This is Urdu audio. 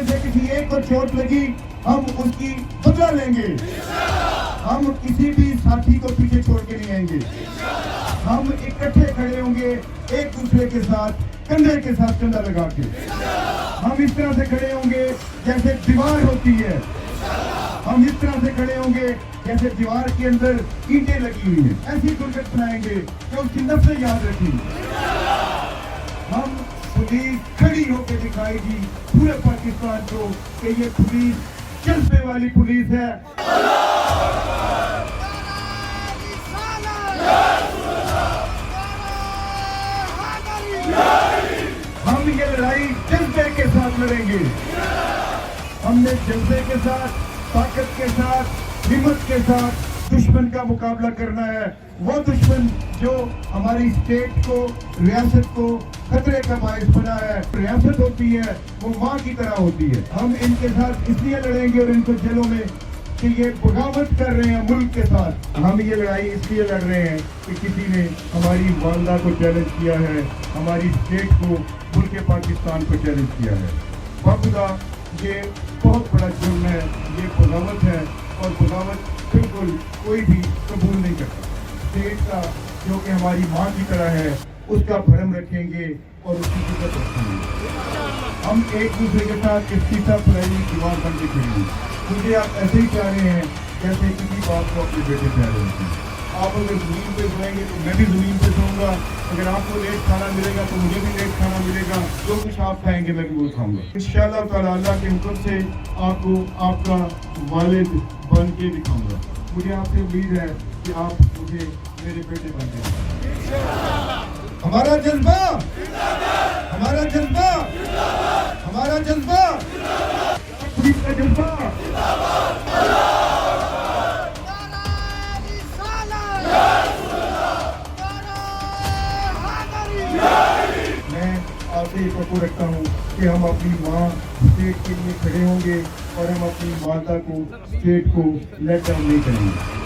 سے کسی ایک کو چوٹ لگی ہم اس کی بدلہ لیں گے. ہم کسی بھی ساتھی کو پیچھے چھوڑ کے نہیں آئیں گے. ہم اکٹھے کھڑے ہوں گے ایک دوسرے کے ساتھ, کندھے کے ساتھ کندھا لگا کے. ہم اس طرح سے کھڑے ہوں گے جیسے دیوار ہوتی ہے. ہم اس طرح سے کھڑے ہوں گے جیسے دیوار کے اندر اینٹیں لگی ہوئی ہیں. ایسی گربت بنائیں گے کہ اس کی نفسیں یاد رکھیں. ہم پولیس کھڑی ہو کے دکھائے گی پورے پاکستان کو کہ یہ پولیس جذبے والی پولیس ہے. ہم یہ لڑائی جذبے کے ساتھ لڑیں گے. ہم نے جذبے کے ساتھ, طاقت کے ساتھ, ہمت کے ساتھ دشمن کا مقابلہ کرنا ہے. وہ دشمن جو ہماری اسٹیٹ کو, ریاست کو خطرے کا باعث بنا ہے. ریاست ہوتی ہے وہ ماں کی طرح ہوتی ہے. ہم ان کے ساتھ اس لیے لڑیں گے اور ان کو جیلوں میں کہ یہ بغاوت کر رہے ہیں ملک کے ساتھ. ہم یہ لڑائی اس لیے لڑ رہے ہیں کہ کسی نے ہماری والدہ کو چیلنج کیا ہے, ہماری اسٹیٹ کو, ملک پاکستان کو چیلنج کیا ہے. باخدا یہ بہت بڑا جرم ہے, یہ بغاوت ہے اور بغاوت بالکل کوئی بھی قبول نہیں کرتا. اسٹیٹ کا جو کہ ہماری ماں کی طرح ہے اس کا بھرم رکھیں گے اور اس کی عزت رکھیں گے. ہم ایک دوسرے کے ساتھ استعفا پرائی دیوار بن کے کھڑیں گے. مجھے آپ ایسے ہی چاہ رہے ہیں جیسے کسی بات کو اپنے بیٹے چاہ رہے ہیں. آپ اگر زمین پہ سوئیں گے تو میں بھی زمین پہ سوؤں گا. اگر آپ کو لیٹ کھانا ملے گا تو مجھے بھی لیٹ کھانا ملے گا. جو کچھ آپ کھائیں گے میں بھی وہ کھاؤں گا. انشاءاللہ تعالیٰ اللہ کے حکم سے آپ کو آپ کا والد بن کے دکھاؤں گا. مجھے آپ سے امید ہے کہ آپ مجھے میرے بیٹے بن کے دکھائیں. ہمارا جذبہ, ہمارا جذبہ, ہمارا جذبہ, پولیس کا جذبہ. میں آپ سے یہ توقع رکھتا ہوں کہ ہم اپنی ماں اسٹیٹ کے لیے کھڑے ہوں گے اور ہم اپنی والدہ کو, اسٹیٹ کو لیٹ ڈاؤن نہیں کریں گے.